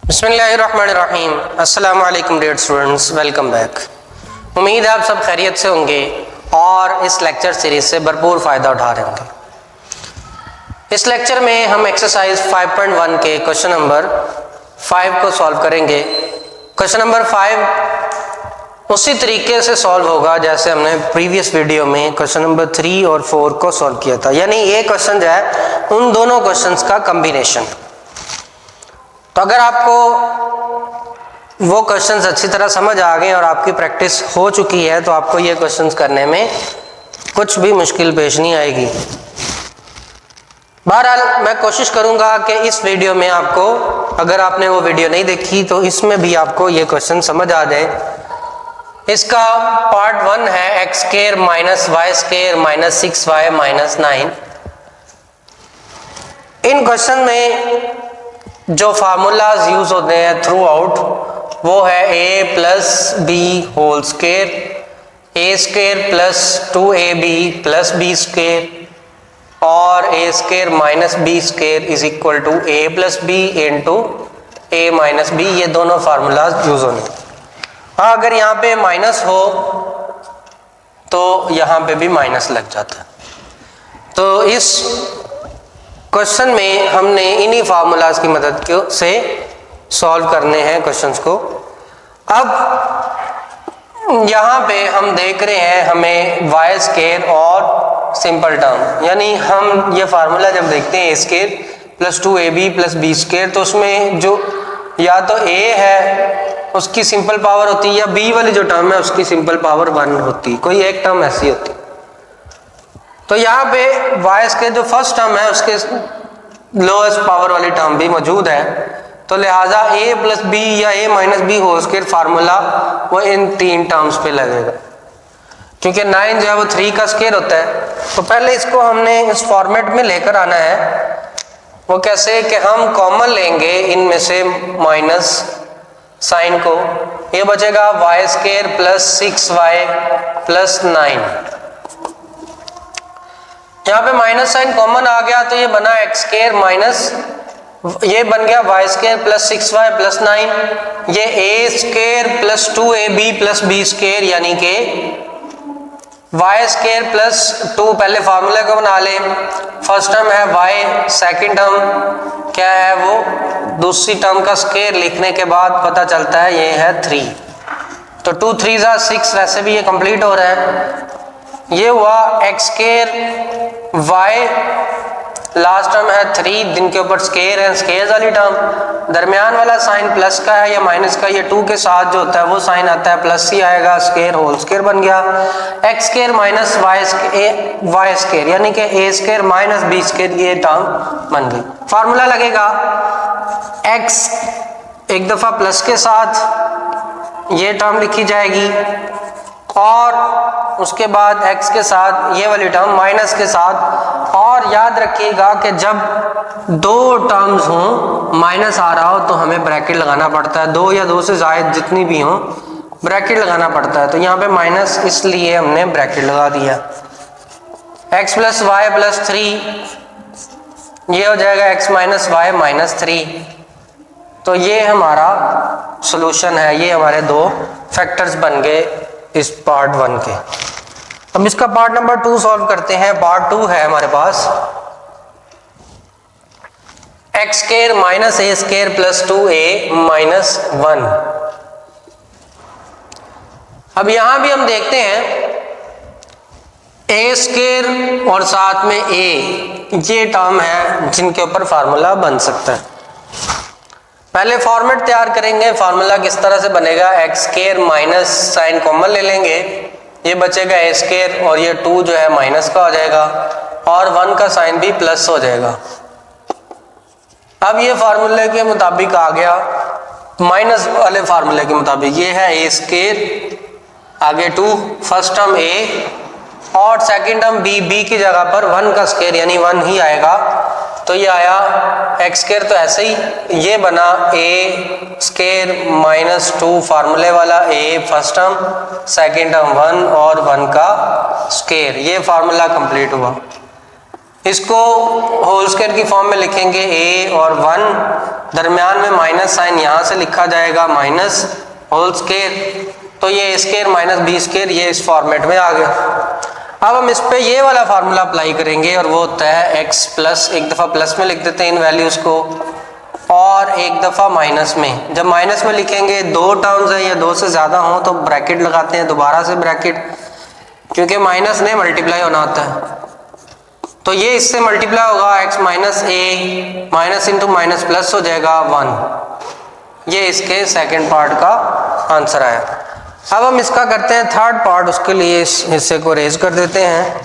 बिस्मिल्लाहिर्रहमानिर्रहीम। अस्सलाम वालेकुम डियर स्टूडेंट्स, वेलकम बैक। उम्मीद है आप सब खैरियत से होंगे और इस लेक्चर सीरीज से भरपूर फ़ायदा उठा रहे होंगे। इस लेक्चर में हम एक्सरसाइज 5.1 के क्वेश्चन नंबर 5 को सॉल्व करेंगे। क्वेश्चन नंबर 5 उसी तरीके से सॉल्व होगा जैसे हमने प्रीवियस वीडियो में क्वेश्चन नंबर 3 और 4 को सॉल्व किया था, यानी ये क्वेश्चन जो है उन दोनों क्वेश्चंस का कम्बिनेशन। तो अगर आपको वो क्वेश्चंस अच्छी तरह समझ आ गए और आपकी प्रैक्टिस हो चुकी है तो आपको ये क्वेश्चंस करने में कुछ भी मुश्किल पेश नहीं आएगी। बहरहाल मैं कोशिश करूंगा कि इस वीडियो में आपको, अगर आपने वो वीडियो नहीं देखी तो इसमें भी आपको ये क्वेश्चन समझ आ जाए। इसका पार्ट 1 है x square minus y square minus 6y minus 9। इन क्वेश्चन में जो फार्मूलाज यूज होते हैं थ्रू आउट वो है a plus B whole square, A square plus 2ab plus B square और A square minus B square is equal to a plus B into A minus B. ये दोनों formulas use होंगे। हाँ, अगर यहाँ पे माइनस हो तो यहाँ पे भी माइनस लग जाता है। तो इस क्वेश्चन में हमने इन्हीं फार्मूलाज की मदद से सॉल्व करने हैं क्वेश्चंस को। अब यहाँ पे हम देख रहे हैं हमें वाई स्क्वायर और सिंपल टर्म, यानी हम ये फार्मूला जब देखते हैं A square plus 2ab plus B square, तो उसमें जो या तो a है उसकी सिंपल पावर होती है या b वाली जो टर्म है उसकी सिंपल पावर 1 होती है, कोई एक टर्म ऐसी होती है। तो यहाँ पे वाई के जो फर्स्ट टर्म है उसके लोएस्ट पावर वाली टर्म भी मौजूद है, तो लिहाजा a प्लस बी या a minus b whole square formula वो इन तीन टर्म्स पे लगेगा, क्योंकि 9 जो है वो 3 का स्क्वायर होता है। तो पहले इसको हमने इस फॉर्मेट में लेकर आना है। वो कैसे कि हम कॉमन लेंगे इनमें से माइनस साइन को, ये बचेगा Y square plus 6y plus 9। यहाँ पे माइनस साइन कॉमन आ गया तो ये बना एक्स स्क्वायर माइनस, ये बन गया Y square plus 6y plus 9। ये A square plus 2ab plus B square, यानी कि वाई स्क्वायर प्लस 2, पहले फार्मूले को बना ले। फर्स्ट टर्म है y, सेकंड टर्म क्या है वो दूसरी टर्म का स्क्वायर लिखने के बाद पता चलता है ये है 3। तो 2 3 6, वैसे भी ये कंप्लीट हो रहा है। ये हुआ x square, y last term है 3 जिनके ऊपर स्क्वायर है, स्क्वायर वाली टर्म, दरमियान वाला साइन प्लस का है या माइनस का, ये 2 के साथ जो होता है वो साइन आता है प्लस ही आएगा, स्क्वायर होल स्क्वायर बन गया। X square minus y square यानी कि a square minus B square, ये टर्म बन गई। फार्मूला लगेगा एक्स एक दफा प्लस के साथ ये टर्म लिखी जाएगी और उसके बाद x के साथ ये वाली टर्म माइनस के साथ। और याद रखिएगा कि जब दो टर्म्स हों माइनस आ रहा हो तो हमें ब्रैकेट लगाना पड़ता है, 2 या 2 से ज़ायद जितनी भी हों ब्रैकेट लगाना पड़ता है। तो यहाँ पे माइनस इसलिए हमने ब्रैकेट लगा दिया। x प्लस वाई प्लस 3 ये हो जाएगा x माइनस वाई माइनस 3। तो ये हमारा सोल्यूशन है, ये हमारे दो फैक्टर्स बन गए इस पार्ट 1 के। अब इसका पार्ट नंबर 2 सॉल्व करते हैं। पार्ट 2 है हमारे पास एक्स स्क्वायर माइनस ए स्क्वायर प्लस 2a माइनस 1। अब यहां भी हम देखते हैं ए स्क्वायर और साथ में a, ये टर्म है जिनके ऊपर फार्मूला बन सकता है। पहले फॉर्मेट तैयार करेंगे। फार्मूला किस तरह से बनेगा, x square minus sign common ले लेंगे, ये बचेगा ए स्क्वायर और ये 2 जो है माइनस का हो जाएगा और 1 का साइन भी प्लस हो जाएगा। अब ये फार्मूले के मुताबिक आ गया, माइनस वाले फार्मूले के मुताबिक ये है ए स्क्वायर, आगे 2 फर्स्ट टर्म ए और सेकंड टर्म बी की जगह पर 1 का स्क्वायर यानी 1 ही आएगा। तो ये आया एक्स स्क्वायर, तो ऐसे ही ये बना ए स्क्वायर माइनस 2 फार्मूले वाला, ए फर्स्ट टर्म, सेकंड टर्म 1 और 1 का स्क्वायर, ये फार्मूला कंप्लीट हुआ। इसको होल स्क्वायर की फॉर्म में लिखेंगे a और 1, दरमियान में माइनस साइन यहाँ से लिखा जाएगा माइनस होल स्क्वायर, तो ये a square minus b square ये इस फॉर्मेट में आ गया। अब हम इस पे ये वाला फार्मूला अप्लाई करेंगे और वो होता है x प्लस, एक दफ़ा प्लस में लिख देते हैं इन वैल्यूज़ को और एक दफ़ा माइनस में। जब माइनस में लिखेंगे दो टर्म्स है या दो से ज़्यादा हों तो ब्रैकेट लगाते हैं दोबारा से ब्रैकेट, क्योंकि माइनस ने मल्टीप्लाई होना होता है। तो ये इससे मल्टीप्लाई होगा x minus a minus into minus plus हो जाएगा 1। ये इसके सेकंड पार्ट का आंसर आया। अब हम इसका करते हैं थर्ड पार्ट, उसके लिए इस हिस्से को रेज कर देते हैं।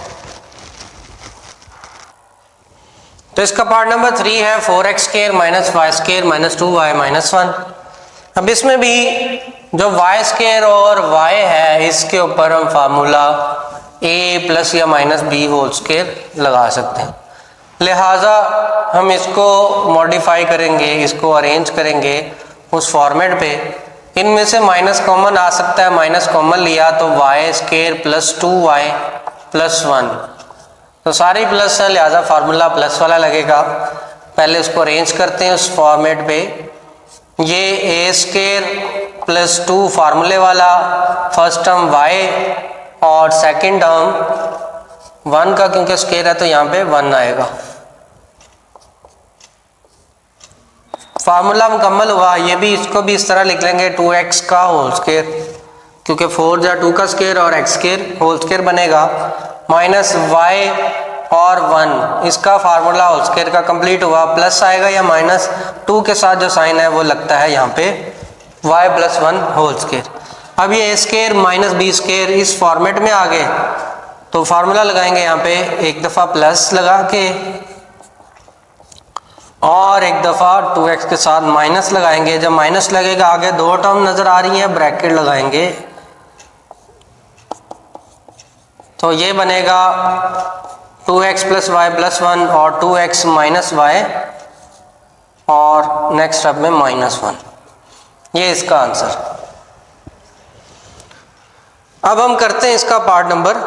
तो इसका पार्ट नंबर 3 है 4x square minus y square minus 2y minus 1। अब इसमें भी जो y स्क्वायर और y है इसके ऊपर हम फार्मूला a प्लस या माइनस b होल स्क्वायर लगा सकते हैं, लिहाजा हम इसको मॉडिफाई करेंगे, इसको अरेंज करेंगे उस फॉर्मेट पे। इनमें से माइनस कॉमन आ सकता है, माइनस कॉमन लिया तो y square plus 2y plus 1, तो सारी प्लस है लिहाजा फार्मूला प्लस वाला लगेगा। पहले उसको अरेंज करते हैं उस फॉर्मेट पे। ये a स्क्वायर प्लस 2 फार्मूले वाला, फर्स्ट टर्म y और सेकंड टर्म 1 का, क्योंकि स्क्वायर है तो यहाँ पे 1 आएगा। फार्मूला मुकम्मल हुआ। ये भी, इसको भी इस तरह लिख लेंगे 2x का होल स्क्वायर, क्योंकि 4 या 2 का स्क्वायर और x स्क्वायर होल स्क्वायर बनेगा, माइनस y और 1, इसका फार्मूला होल स्क्वायर का कंप्लीट हुआ। प्लस आएगा या माइनस 2 के साथ जो साइन है वो लगता है यहाँ पे y प्लस 1 होल स्क्वायर। अब ये a square minus b square इस फॉर्मेट में आ गए, तो फार्मूला लगाएंगे यहाँ पे एक दफ़ा प्लस लगा के और एक दफ़ा 2x के साथ माइनस लगाएंगे। जब माइनस लगेगा आगे दो टर्म नज़र आ रही है, ब्रैकेट लगाएंगे तो ये बनेगा 2x प्लस वाई प्लस 1 और 2x माइनस वाई और नेक्स्ट स्टेप में माइनस 1। ये इसका आंसर। अब हम करते हैं इसका पार्ट नंबर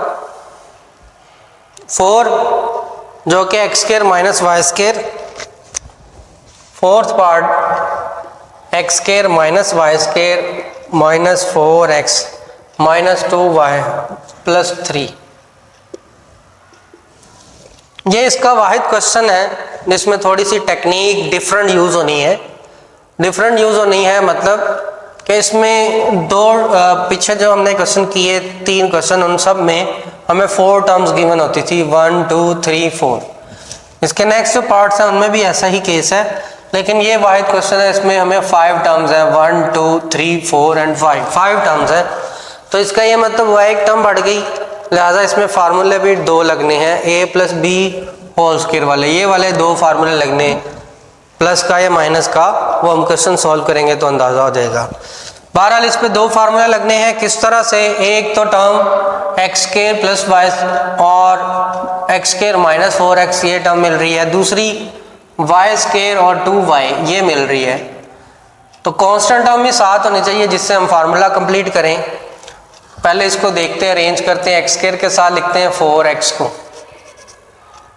4, जो कि x square minus y square. Fourth part x square minus y square minus 4x minus 2y plus 3। ये इसका वाहिद क्वेश्चन है जिसमें थोड़ी सी टेक्निक डिफरेंट यूज़ होनी है। डिफरेंट यूज़ होनी है मतलब कि इसमें दो पीछे जो हमने क्वेश्चन किए 3 क्वेश्चन, उन सब में हमें 4 टर्म्स गिवन होती थी, 1 2 3 4। इसके नेक्स्ट जो पार्ट्स हैं उनमें भी ऐसा ही केस है, लेकिन ये वाहिद क्वेश्चन है, इसमें हमें 5 टर्म्स हैं, 1 2 3 4 एंड 5 टर्म्स हैं। तो इसका ये मतलब वह एक टर्म बढ़ गई, लिहाजा इसमें फार्मूले भी 2 लगने हैं, a plus B whole square वाले, ये वाले 2 फार्मूले लगने, प्लस का या माइनस का, वो हम क्वेश्चन सॉल्व करेंगे तो अंदाज़ा हो जाएगा। बहरहाल इस पे 2 फार्मूले लगने हैं। किस तरह से? एक तो term x square plus y और एक्स स्क्वायर माइनस 4x ये टर्म मिल रही है, दूसरी वाई स्क्वायर और 2y ये मिल रही है। तो कांस्टेंट टर्म भी साथ होनी चाहिए जिससे हम फार्मूला कंप्लीट करें। पहले इसको देखते हैं, अरेंज करते हैं। एक्स स्क्वायर के साथ लिखते हैं 4x को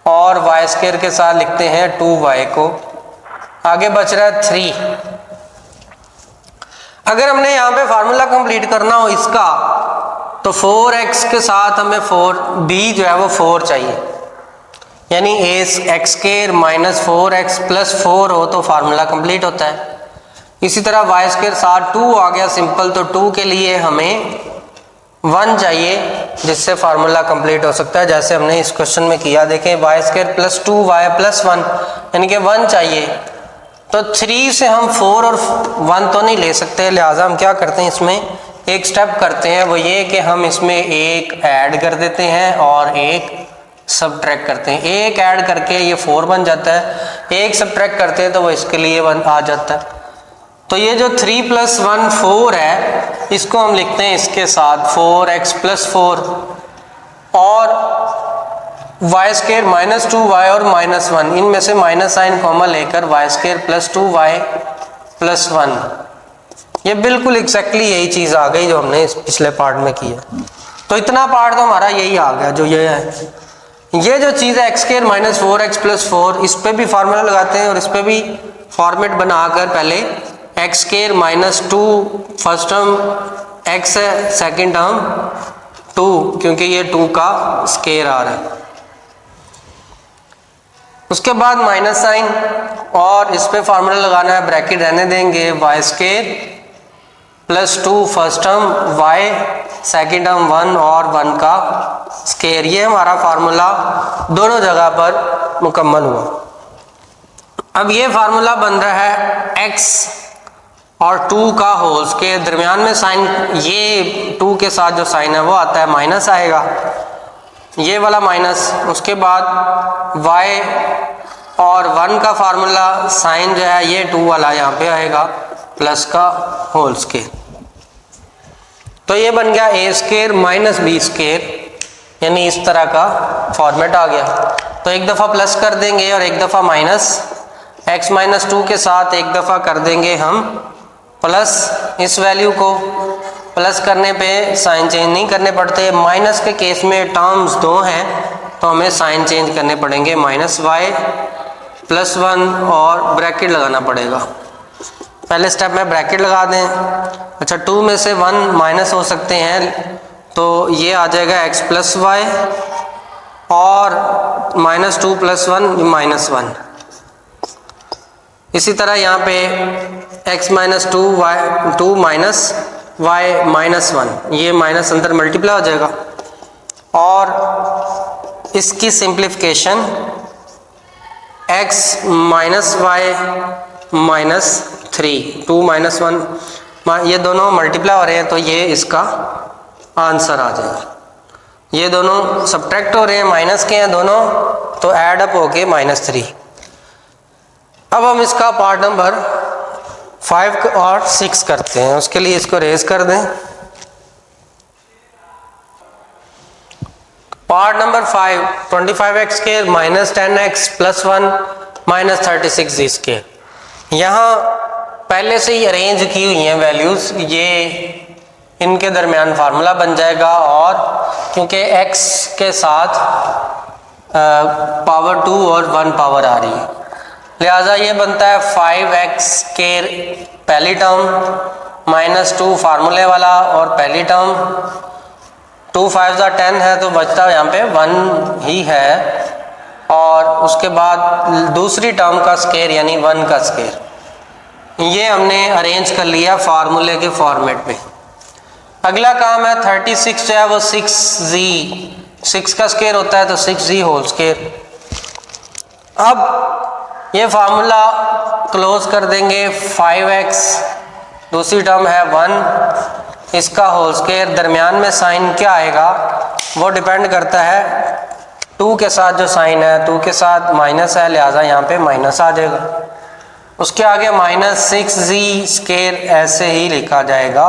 और वाई स्क्वायर के साथ लिखते हैं 2y को। आगे बच रहा है 3। अगर हमने यहाँ पे फार्मूला कंप्लीट करना हो इसका, तो 4x के साथ हमें 4b जो है वो 4 चाहिए, यानी x square minus 4x plus 4 हो तो फार्मूला कंप्लीट होता है। इसी तरह वाई स्क्वायर साथ 2 आ गया सिंपल, तो 2 के लिए हमें 1 चाहिए जिससे फार्मूला कंप्लीट हो सकता है, जैसे हमने इस क्वेश्चन में किया। देखें Y square plus 2y plus 1 यानी कि 1 चाहिए। तो 3 से हम 4 और 1 तो नहीं ले सकते, लिहाजा हम क्या करते हैं, इसमें एक स्टेप करते हैं, वो ये कि हम इसमें एक ऐड कर देते हैं और एक सबट्रैक्ट करते हैं। एक ऐड करके ये 4 बन जाता है, एक सबट्रैक्ट करते हैं तो वो इसके लिए 1 आ जाता है। तो ये जो 3 प्लस 1 4 है, इसको हम लिखते हैं इसके साथ 4x प्लस 4 और वाई स्क्वायर माइनस 2y और माइनस 1, इनमें से माइनस साइन कॉमन लेकर y square plus 2y plus 1। ये बिल्कुल एग्जैक्टली यही चीज़ आ गई जो हमने इस पिछले पार्ट में किया। तो इतना पार्ट तो हमारा यही आ गया जो ये है। ये जो चीज़ है x square minus 4x plus 4, इस पे भी फार्मूला लगाते हैं और इस पे भी फॉर्मेट बनाकर पहले x square minus 2 first term x है, सेकेंड टर्म 2 क्योंकि ये 2 का स्क्वायर आ रहा है। उसके बाद माइनस साइन और इस पे फार्मूला लगाना है, ब्रैकेट रहने देंगे, y square plus 2 first term y second term 1 और 1 का स्क्वायर। ये हमारा फार्मूला दोनों जगह पर मुकम्मल हुआ। अब ये फार्मूला बन रहा है x और 2 का होल स्क्वायर, दरमियान में साइन, ये 2 के साथ जो साइन है वो आता है माइनस आएगा, ये वाला माइनस। उसके बाद y और 1 का फार्मूला साइन जो है ये 2 वाला यहाँ पे आएगा प्लस का होल स्क्वायर। तो ये बन गया ए स्क्वायर माइनस बी स्क्वायर, यानी इस तरह का फॉर्मेट आ गया। तो एक दफ़ा प्लस कर देंगे और एक दफ़ा माइनस, x माइनस 2 के साथ एक दफ़ा कर देंगे हम प्लस, इस वैल्यू को प्लस करने पे साइन चेंज नहीं करने पड़ते। माइनस के केस में टर्म्स 2 हैं तो हमें साइन चेंज करने पड़ेंगे, माइनस y प्लस 1 और ब्रैकेट लगाना पड़ेगा। पहले स्टेप में ब्रैकेट लगा दें। अच्छा, 2 में से 1 माइनस हो सकते हैं तो ये आ जाएगा x प्लस वाई और माइनस 2 प्लस 1 माइनस 1। इसी तरह यहाँ पे x minus 2 minus y minus 1, ये माइनस अंदर मल्टीप्लाई हो जाएगा और इसकी simplification x minus y minus 3, 2 minus 1, ये दोनों मल्टीप्लाई हो रहे हैं तो ये इसका आंसर आ जाएगा। ये दोनों सब्ट्रैक्ट हो रहे हैं, माइनस के हैं दोनों, तो ऐड अप होके माइनस 3। अब हम इसका पार्ट नंबर 5 और 6 करते हैं। उसके लिए इसको रेज कर दें। Part number 5, 25x square minus 10x plus 1 minus 36 square. यहाँ पहले से ही अरेंज की हुई हैं वैल्यूज़, ये इनके दरमियान फार्मूला बन जाएगा और क्योंकि x के साथ पावर 2 और 1 पावर आ रही है, लिहाजा ये बनता है 5x स्क्वायर पहली टर्म माइनस 2 फार्मूले वाला और पहली टर्म 2 5 10 है तो बचता यहाँ पे 1 ही है, और उसके बाद दूसरी टर्म का स्क्वायर यानी 1 का स्क्वायर। ये हमने अरेंज कर लिया फार्मूले के फॉर्मेट में। अगला काम है 36 जो है वो 6z, 6 का स्क्वायर होता है तो 6z होल स्क्वायर। अब ये फार्मूला क्लोज कर देंगे, 5x दूसरी टर्म है 1, इसका होल स्क्वायर, दरमियान में साइन क्या आएगा वो डिपेंड करता है 2 के साथ जो साइन है, 2 के साथ माइनस है, लिहाजा यहाँ पे माइनस आ जाएगा। उसके आगे माइनस 6z स्क्वायर ऐसे ही लिखा जाएगा।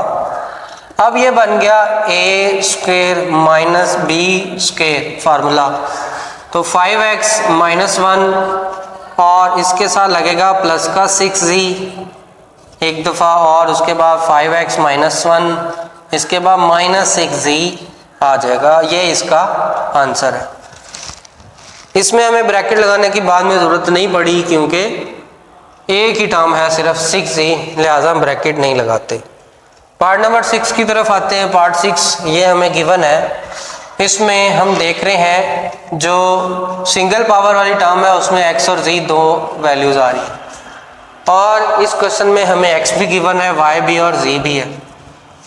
अब ये बन गया a square minus b square formula. तो 5x माइनस 1 और इसके साथ लगेगा प्लस का 6z एक दफ़ा, और उसके बाद 5x माइनस 1, इसके बाद माइनस 6z आ जाएगा। ये इसका आंसर है। इसमें हमें ब्रैकेट लगाने की बाद में ज़रूरत नहीं पड़ी क्योंकि एक ही टर्म है सिर्फ 6z, लिहाजा हम ब्रैकेट नहीं लगाते। पार्ट नंबर 6 की तरफ आते हैं। पार्ट 6 ये हमें गिवन है, इसमें हम देख रहे हैं जो सिंगल पावर वाली टर्म है उसमें x और z दो वैल्यूज़ आ रही हैं, और इस क्वेश्चन में हमें x भी गिवन है, y भी और z भी है।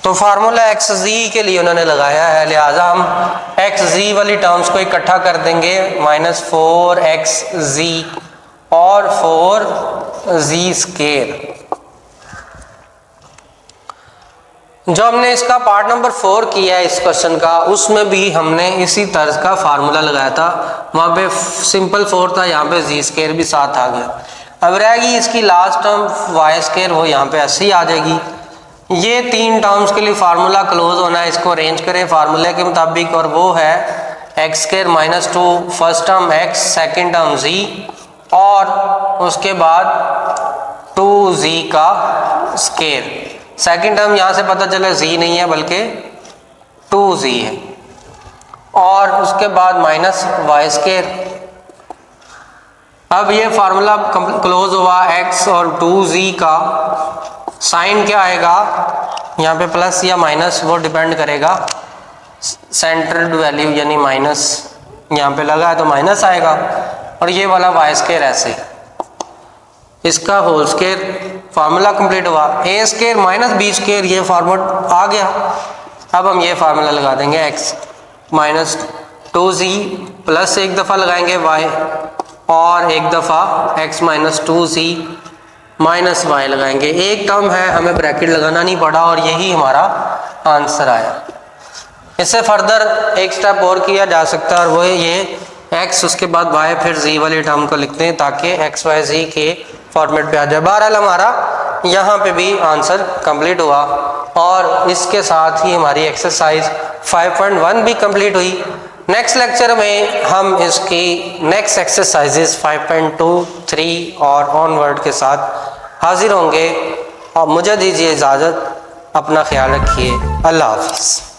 तो फार्मूला x z के लिए उन्होंने लगाया है, लिहाजा हम x z वाली टर्म्स को इकट्ठा कर देंगे, माइनस 4xz और 4z स्क्वायर। जो हमने इसका पार्ट नंबर 4 किया है इस क्वेश्चन का, उसमें भी हमने इसी तर्ज का फार्मूला लगाया था। वहाँ पे सिंपल 4 था, यहाँ पे z स्क्वायर भी साथ आ गया। अब रहेगी इसकी लास्ट टर्म y स्क्वायर, वो यहाँ पे ऐसे ही आ जाएगी। ये 3 टर्म्स के लिए फार्मूला क्लोज होना है, इसको अरेंज करें फार्मूले के मुताबिक, और वो है x square minus 2 first term x, second term z, और उसके बाद 2z का स्क्वायर। सेकेंड टर्म यहाँ से पता चला z नहीं है बल्कि 2z है। और उसके बाद माइनस वाई स्केयर। अब ये फार्मूला क्लोज हुआ x और 2z का। साइन क्या आएगा यहाँ पे, प्लस या माइनस, वो डिपेंड करेगा सेंट्रल वैल्यू यानी माइनस यहाँ पे लगा है तो माइनस आएगा। और ये वाला वाई स्केयर ऐसे, इसका होल स्केयर। फार्मूला कंप्लीट हुआ। ए स्केयर माइनस बी स्केयर, ये फॉर्मूला आ गया। अब हम ये फार्मूला लगा देंगे x माइनस 2z प्लस एक दफ़ा लगाएंगे y और एक दफ़ा x minus 2z minus y लगाएंगे। एक टर्म है, हमें ब्रैकेट लगाना नहीं पड़ा और यही हमारा आंसर आया। इससे फर्दर एक स्टेप और किया जा सकता है और वो ये x उसके बाद y फिर z वाले टर्म को लिखते हैं ताकि x y z के फॉर्मेट पे आ जाए। बहरहाल हमारा यहाँ पे भी आंसर कंप्लीट हुआ और इसके साथ ही हमारी एक्सरसाइज 5.1 भी कंप्लीट हुई। नेक्स्ट लेक्चर में हम इसकी नेक्स्ट एक्सरसाइजेस 5.2, 3 और ऑनवर्ड के साथ हाजिर होंगे। और मुझे दीजिए इजाज़त, अपना ख्याल रखिए। अल्लाह हाफिज़।